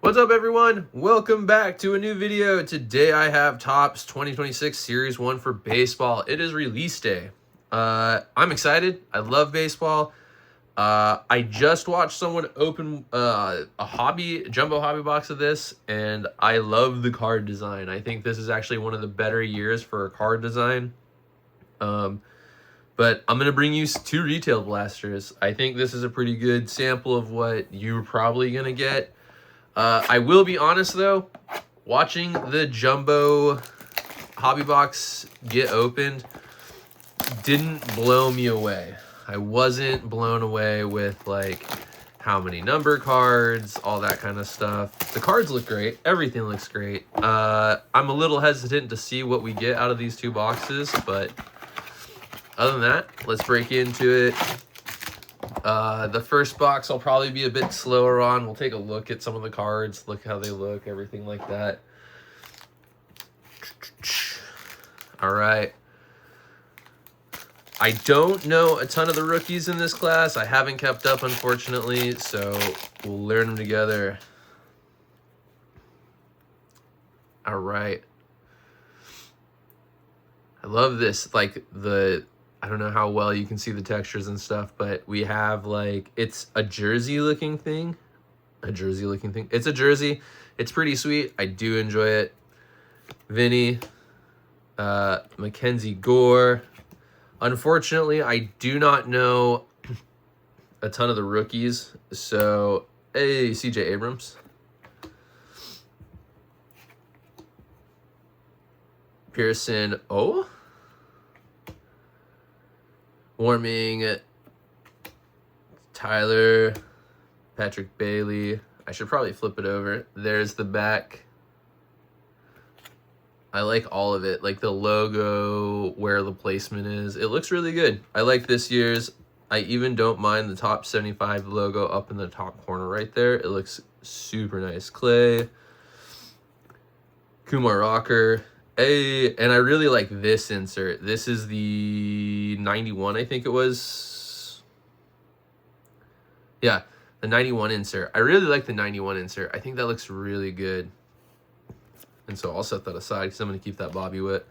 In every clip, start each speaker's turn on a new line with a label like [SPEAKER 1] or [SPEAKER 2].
[SPEAKER 1] What's up, everyone? Welcome back to a new video. Today I have Topps 2026 Series 1 for baseball. It is release day. I'm excited. I love baseball. I just watched someone open a jumbo hobby box of this, and I love the card design. I think this is actually one of the better years for a card design. But I'm going to bring you two retail blasters. I think this is a pretty good sample of what you're probably going to get. I will be honest, though, watching the jumbo hobby box get opened didn't blow me away. I wasn't blown away with, like, how many number cards, all that kind of stuff. The cards look great. Everything looks great. I'm a little hesitant to see what we get out of these two boxes, but other than that, let's break into it. The first box I'll probably be a bit slower on. We'll take a look at some of the cards, look how they look, everything like that. All right. I don't know a ton of the rookies in this class. I haven't kept up, unfortunately, so we'll learn them together. All right. I love this, like I don't know how well you can see the textures and stuff, but we have, like, it's a jersey looking thing. It's a jersey. It's pretty sweet. I do enjoy it. Vinny, Mackenzie Gore. Unfortunately, I do not know a ton of the rookies. So, hey, CJ Abrams. Pearson O. Warming, Tyler, Patrick Bailey. I should probably flip it over. There's the back. I like all of it, like the logo, where the placement is. It looks really good. I like this year's. I even don't mind the top 75 logo up in the top corner right there. It looks super nice. Clay, Kumar Rocker. Hey, and I really like this insert. This is the 91, I think it was. Yeah, the 91 insert. I really like the 91 insert. I think that looks really good. And so I'll set that aside because I'm going to keep that Bobby Witt.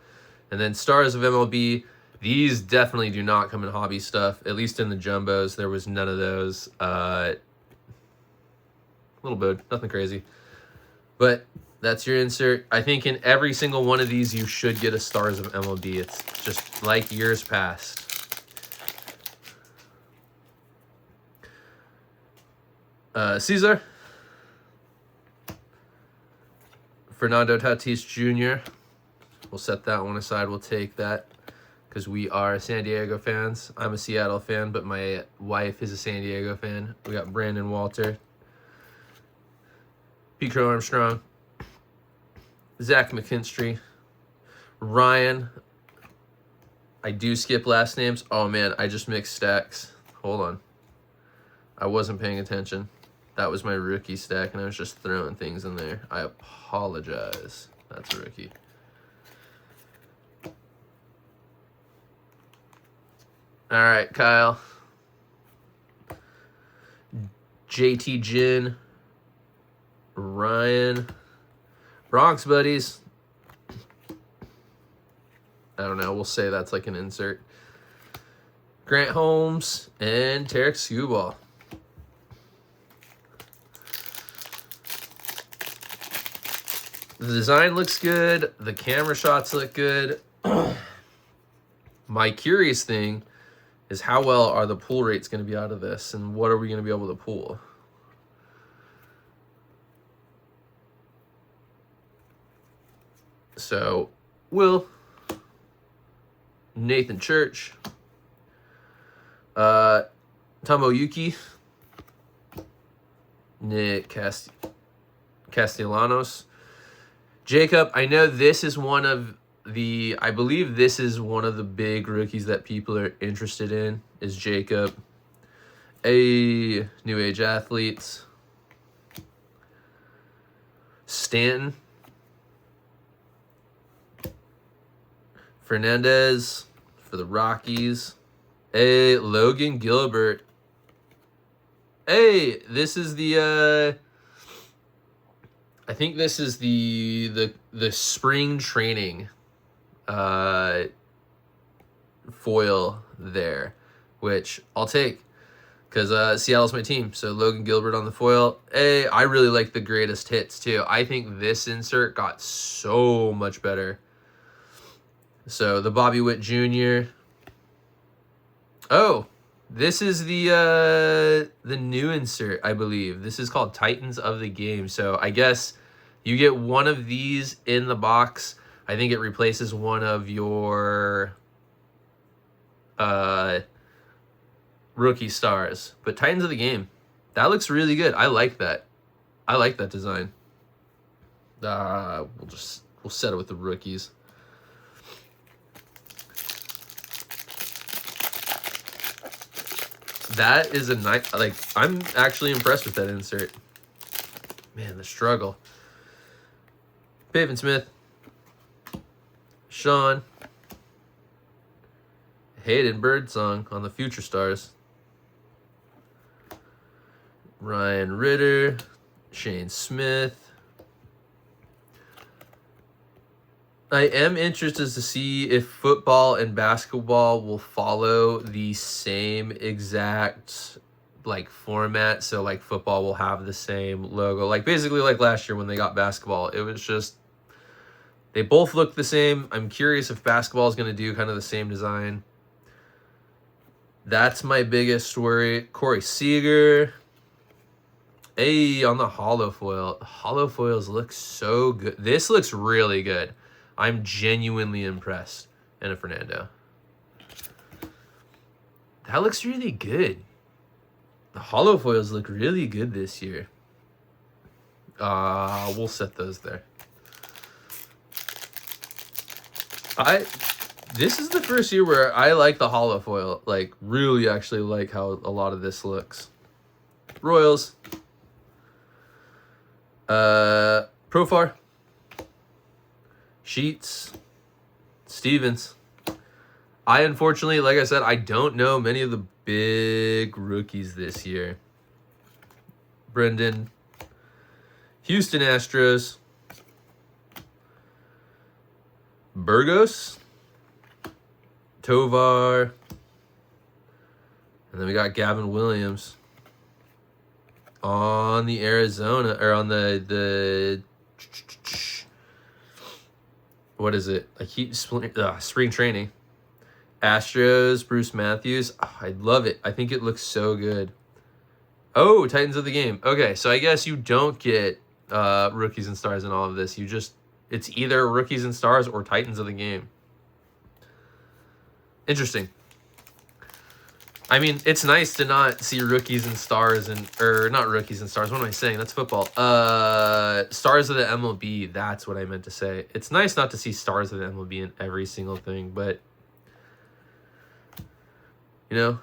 [SPEAKER 1] And then Stars of MLB. These definitely do not come in hobby stuff. At least in the jumbos, there was none of those. Little bit, nothing crazy. But that's your insert. I think in every single one of these, you should get a Stars of MLB. It's just like years past. Caesar. Fernando Tatis Jr. We'll set that one aside. We'll take that because we are San Diego fans. I'm a Seattle fan, but my wife is a San Diego fan. We got Brandon Walter. Pete Crow Armstrong. Zach McKinstry, Ryan. I do skip last names. Oh, man, I just mixed stacks. Hold on. I wasn't paying attention. That was my rookie stack, and I was just throwing things in there. I apologize. That's a rookie. All right, Kyle. JT Ginn. Ryan. Bronx buddies. I don't know. We'll say that's like an insert. Grant Holmes and Tarek Skubal. The design looks good. The camera shots look good. My curious thing is how well are the pull rates going to be out of this, and what are we going to be able to pull? So, Will, Nathan Church, Tomoyuki, Nick Castellanos, Jacob. I know this is one of the, I believe this is one of the big rookies that people are interested in, is Jacob. A New Age Athletes. Stanton. Fernandez for the Rockies. Hey, Logan Gilbert. Hey, this is the I think this is the spring training foil there, which I'll take because Seattle's my team. So Logan Gilbert on the foil. Hey, I really like the greatest hits too. I think this insert got so much better. So the Bobby Witt Jr. Oh, this is the new insert, I believe. This is called Titans of the Game. So I guess you get one of these in the box. I think it replaces one of your rookie stars. But Titans of the Game, that looks really good. I like that. I like that design. We'll set it with the rookies. That is a nice, like, I'm actually impressed with that insert. Man, the struggle. Pavin Smith. Sean. Hayden Birdsong on the Future Stars. Ryan Ritter. Shane Smith. I am interested to see if football and basketball will follow the same exact like format. So like football will have the same logo. Like basically like last year when they got basketball, it was just they both look the same. I'm curious if basketball is going to do kind of the same design. That's my biggest worry. Corey Seager. Hey, on the holo foil. Holo foils look so good. This looks really good. I'm genuinely impressed. And Fernando. That looks really good. The holo foils look really good this year. We'll set those there. This is the first year where I like the holo foil. Like, really actually like how a lot of this looks. Royals. Profar. Sheets. Stevens. I unfortunately, like I said, I don't know many of the big rookies this year. Brendan. Houston Astros. Burgos. Tovar. And then we got Gavin Williams on the Arizona, or on the what is it? I keep spring training. Astros, Bruce Matthews. Oh, I love it. I think it looks so good. Oh, Titans of the Game. Okay, so I guess you don't get rookies and stars in all of this. It's either rookies and stars or Titans of the Game. Interesting. I mean, it's nice to not see rookies and stars or not rookies and stars. What am I saying? That's football. Stars of the MLB. That's what I meant to say. It's nice not to see stars of the MLB in every single thing, but you know,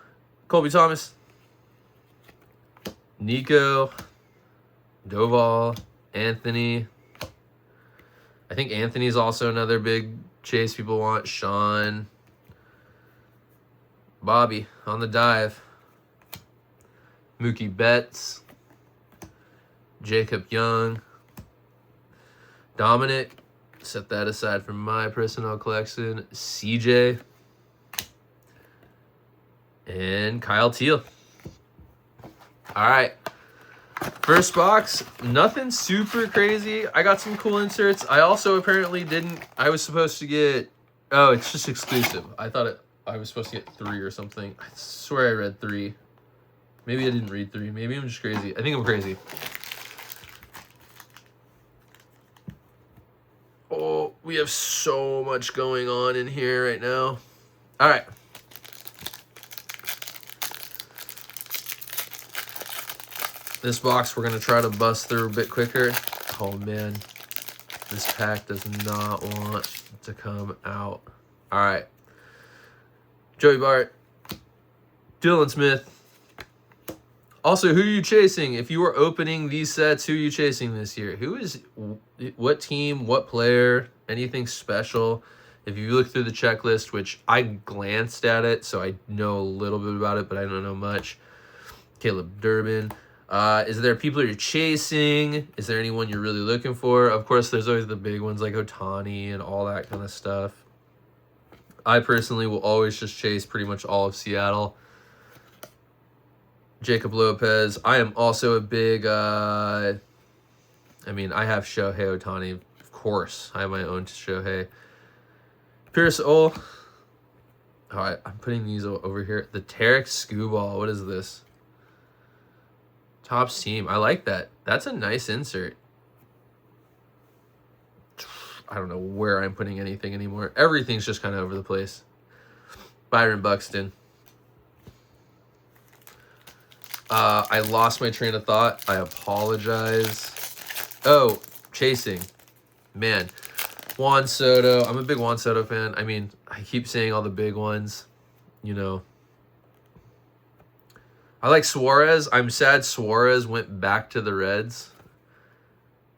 [SPEAKER 1] Colby Thomas, Nico, Doval, Anthony. I think Anthony's also another big chase people want. Sean. Bobby on the dive. Mookie Betts. Jacob Young. Dominic. Set that aside from my personnel collection. CJ. And Kyle Teal. All right. First box. Nothing super crazy. I got some cool inserts. I also apparently didn't. I was supposed to get. Oh, it's just exclusive. I was supposed to get 3 or something. I swear I read 3. Maybe I didn't read 3. Maybe I'm just crazy. I think I'm crazy. Oh, we have so much going on in here right now. All right. This box we're going to try to bust through a bit quicker. Oh, man. This pack does not want to come out. All right. Joey Bart, Dylan Smith. Also, who are you chasing? If you were opening these sets, who are you chasing this year? What team, what player, anything special? If you look through the checklist, which I glanced at it, so I know a little bit about it, but I don't know much. Caleb Durbin. Is there people you're chasing? Is there anyone you're really looking for? Of course, there's always the big ones like Ohtani and all that kind of stuff. I personally will always just chase pretty much all of Seattle. Jacob Lopez. I am also a big, I have Shohei Ohtani, of course. I have my own Shohei. Pierce Ol. All right, I'm putting these over here. The Tarek Skubal. What is this? Topps team. I like that. That's a nice insert. I don't know where I'm putting anything anymore. Everything's just kind of over the place. Byron Buxton. I lost my train of thought. I apologize. Oh, chasing. Man. Juan Soto. I'm a big Juan Soto fan. I mean, I keep saying all the big ones. You know. I like Suarez. I'm sad Suarez went back to the Reds.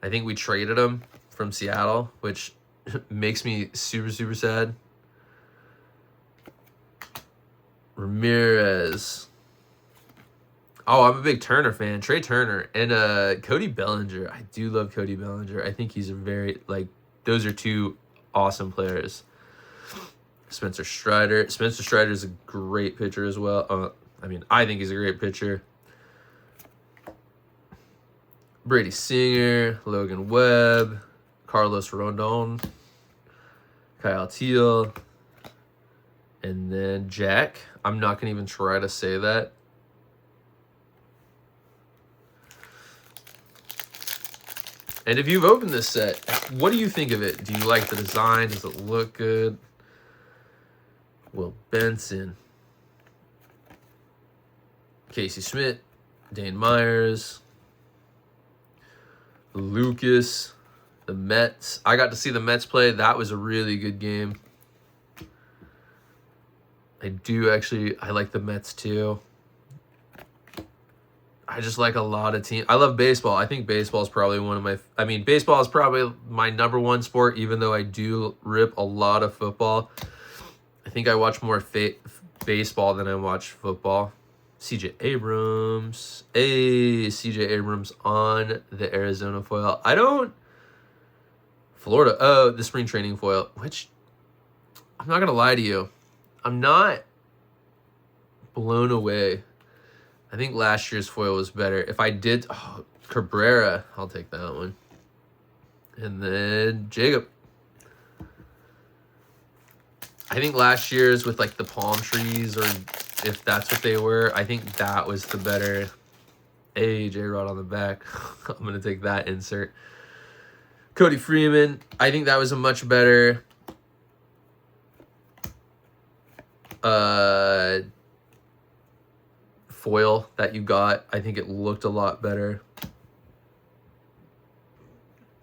[SPEAKER 1] I think we traded him from Seattle, which makes me super, super sad. Ramirez. Oh, I'm a big Turner fan. Trey Turner and Cody Bellinger. I do love Cody Bellinger. I think he's a very, those are two awesome players. Spencer Strider. Spencer Strider is a great pitcher as well. I think he's a great pitcher. Brady Singer, Logan Webb, Carlos Rondon, Kyle Teal, and then Jack. I'm not going to even try to say that. And if you've opened this set, what do you think of it? Do you like the design? Does it look good? Will Benson, Casey Schmidt, Dane Myers, Lucas, the Mets. I got to see the Mets play. That was a really good game. I like the Mets too. I just like a lot of teams. I love baseball. I think baseball is probably baseball is probably my number one sport, even though I do rip a lot of football. I think I watch more baseball than I watch football. CJ Abrams. Hey, CJ Abrams on the Arizona foil. Florida. Oh, the spring training foil, which I'm not going to lie to you. I'm not blown away. I think last year's foil was better. If I did, Cabrera, I'll take that one. And then Jacob. I think last year's with the palm trees, or if that's what they were, I think that was the better. Hey, J-Rod on the back. I'm going to take that insert. Cody Freeman. I think that was a much better foil that you got. I think it looked a lot better.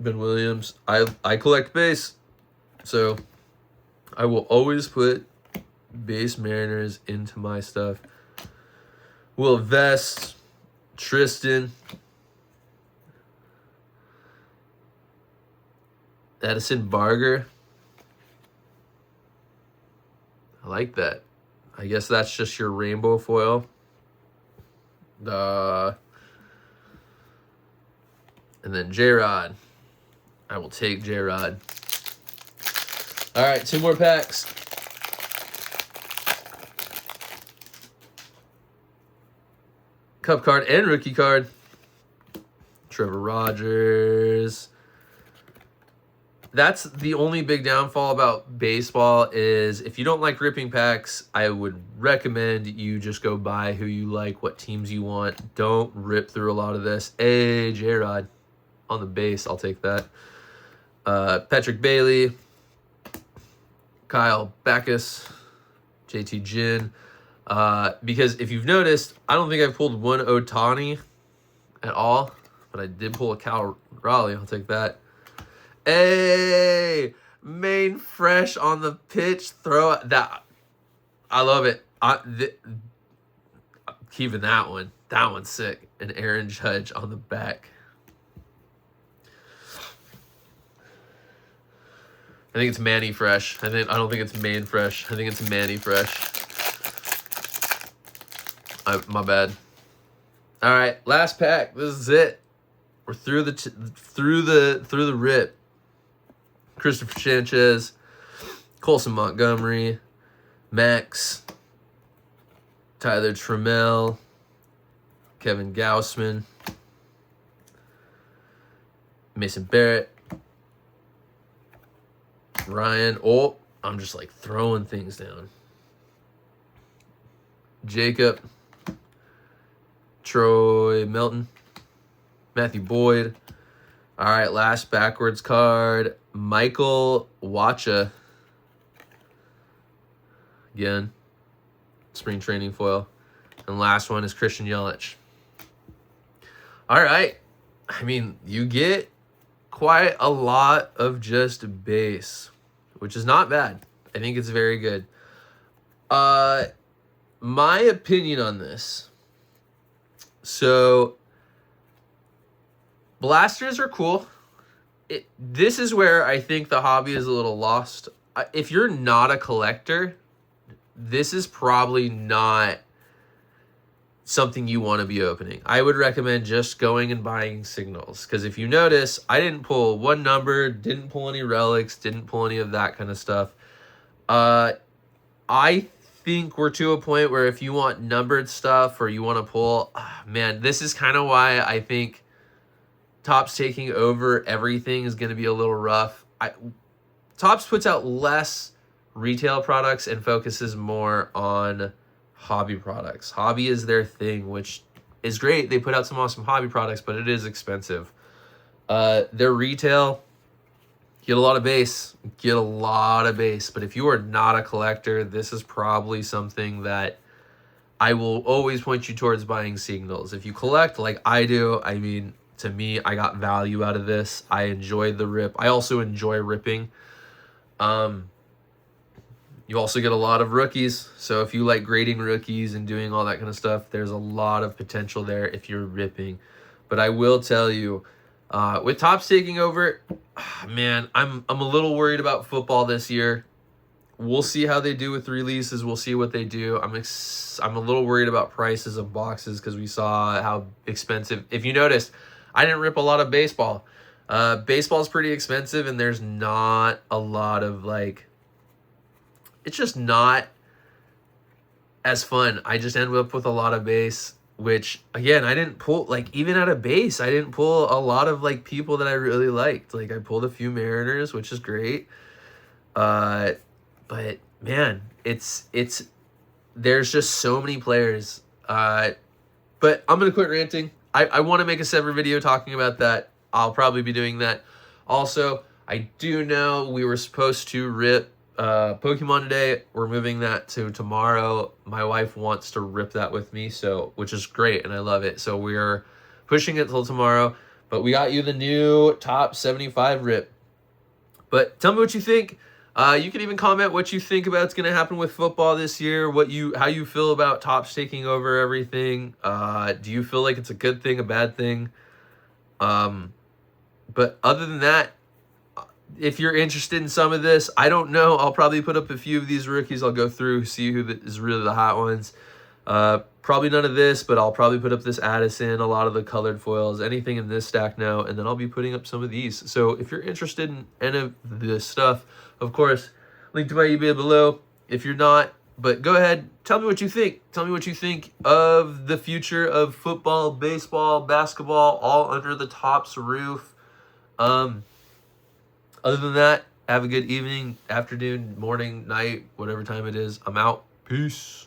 [SPEAKER 1] Ben Williams. I collect base, so I will always put base Mariners into my stuff. Will Vest, Tristan, Addison Barger. I like that. I guess that's just your rainbow foil. And then J-Rod. I will take J-Rod. All right, 2 more packs. Cup card and rookie card. Trevor Rogers. That's the only big downfall about baseball is if you don't like ripping packs, I would recommend you just go buy who you like, what teams you want. Don't rip through a lot of this. Hey, J-Rod on the base. I'll take that. Patrick Bailey. Kyle Backus. JT Ginn. Because if you've noticed, I don't think I've pulled one Ohtani at all, but I did pull a Cal Raleigh. I'll take that. Hey, Main Fresh on the pitch throw. That I love it. Keeping that one. That one's sick. And Aaron Judge on the back. I think it's Manny Fresh. I don't think it's Main Fresh. I think it's Manny Fresh. My bad. All right, last pack. This is it. We're through the rip. Christopher Sanchez, Colson Montgomery, Max, Tyler Trammell, Kevin Gausman, Mason Barrett, Ryan. Oh, I'm just like throwing things down. Jacob, Troy Melton, Matthew Boyd. All right, last backwards card, Michael Wacha. Again, spring training foil. And last one is Christian Yelich. All right. I mean, you get quite a lot of just base, which is not bad. I think it's very good. My opinion on this. So, blasters are cool. This is where I think the hobby is a little lost. If you're not a collector, this is probably not something you want to be opening. I would recommend just going and buying signals, because if you notice, I didn't pull one number, didn't pull any relics, didn't pull any of that kind of stuff. I think we're to a point where if you want numbered stuff or you want to pull, man, this is kind of why I think Topps taking over everything is going to be a little rough. Topps puts out less retail products and focuses more on hobby products. Hobby is their thing, which is great. They put out some awesome hobby products, but it is expensive. Their retail, get a lot of base. But if you are not a collector, this is probably something that I will always point you towards buying signals. If you collect like I do, I mean, to me, I got value out of this. I enjoyed the rip. I also enjoy ripping. You also get a lot of rookies. So if you like grading rookies and doing all that kind of stuff, there's a lot of potential there if you're ripping. But I will tell you, with Topps taking over, man, I'm a little worried about football this year. We'll see how they do with releases. We'll see what they do. I'm a little worried about prices of boxes because we saw how expensive. If you noticed, I didn't rip a lot of baseball. Baseball is pretty expensive, and there's not a lot of like. It's just not as fun. I just end up with a lot of base, which again, I didn't pull, like, even out of base, I didn't pull a lot of like people that I really liked. Like I pulled a few Mariners, which is great. But man, it's there's just so many players. But I'm gonna quit ranting. I want to make a separate video talking about that. I'll probably be doing that. Also, I do know we were supposed to rip Pokemon today. We're moving that to tomorrow. My wife wants to rip that with me, so which is great, and I love it. So we're pushing it till tomorrow. But we got you the new top 75 rip. But tell me what you think. You can even comment what you think about what's going to happen with football this year. How you feel about Topps taking over everything. Do you feel like it's a good thing, a bad thing? But other than that, if you're interested in some of this, I don't know. I'll probably put up a few of these rookies. I'll go through, see who is really the hot ones. Probably none of this, but I'll probably put up this Addison, a lot of the colored foils, anything in this stack now, and then I'll be putting up some of these. So if you're interested in any of this stuff, of course, link to my eBay below. If you're not, but go ahead, tell me what you think. Tell me what you think of the future of football, baseball, basketball, all under the Topps roof. Other than that, have a good evening, afternoon, morning, night, whatever time it is. I'm out. Peace.